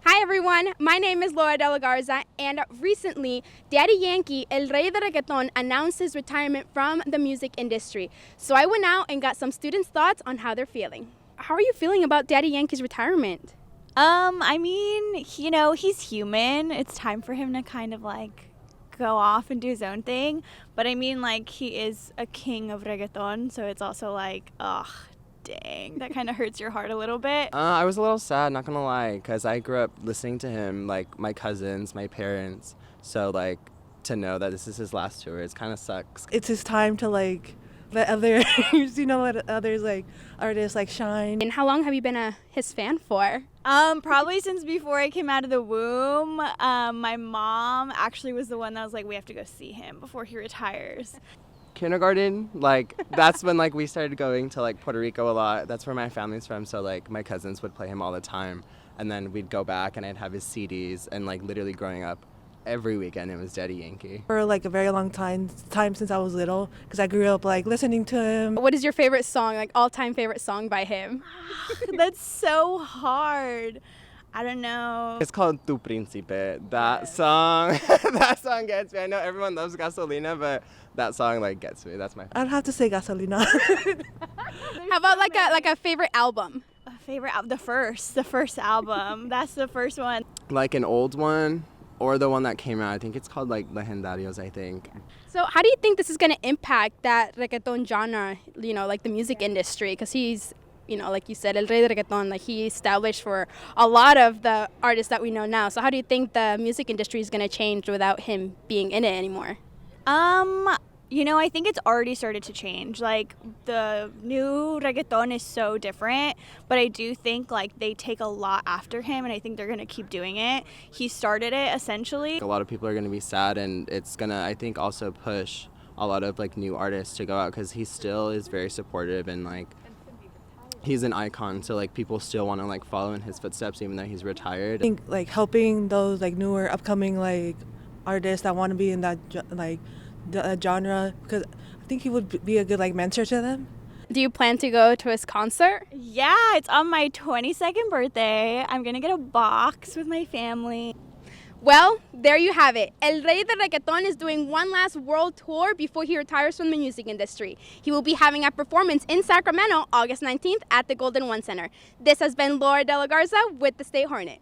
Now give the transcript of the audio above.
Hi everyone, my name is Garza, and recently Daddy Yankee, el rey de reggaeton, announced his retirement from the music industry. So I went out and got some students' thoughts on how they're feeling. How are you feeling about Daddy Yankee's retirement? He's human. It's time for him to kind of go off and do his own thing. But he is a king of reggaeton, so it's also dang, that kind of hurts your heart a little bit. I was a little sad, not gonna lie, because I grew up listening to him, like my cousins, my parents. So to know that this is his last tour, it kind of sucks. It's his time to let others, let others artists shine. And how long have you been his fan for? Probably since before I came out of the womb. My mom actually was the one that was like, we have to go see him before he retires. Kindergarten, that's when we started going to Puerto Rico a lot. That's where my family's from, so my cousins would play him all the time, and then we'd go back and I'd have his CDs, and literally growing up every weekend it was Daddy Yankee. For a very long time since I was little, because I grew up listening to him. What is your favorite song, all-time favorite song by him? That's so hard. I don't know. It's called Tu Príncipe. That song, that song gets me. I know everyone loves Gasolina, but that song gets me. That's my favorite. I'd have to say Gasolina. How about a favorite album? The first album. That's the first one. An old one or the one that came out. I think it's called Legendarios, I think. So how do you think this is going to impact that reggaeton genre, the music industry? Because he's, like you said, el rey de reggaeton, he established for a lot of the artists that we know now. So how do you think the music industry is going to change without him being in it anymore? I think it's already started to change. The new reggaeton is so different, but I do think they take a lot after him, and I think they're going to keep doing it. He started it essentially. A lot of people are going to be sad, and it's going to, I think, also push a lot of new artists to go out, because he still is very supportive, and he's an icon, so people still want to follow in his footsteps even though he's retired. I think helping those newer upcoming artists that want to be in that the genre, because I think he would be a good mentor to them. Do you plan to go to his concert? Yeah, it's on my 22nd birthday. I'm gonna get a box with my family. Well, there you have it. El Rey de Reggaeton is doing one last world tour before he retires from the music industry. He will be having a performance in Sacramento August 19th at the Golden One Center. This has been Garza with the State Hornet.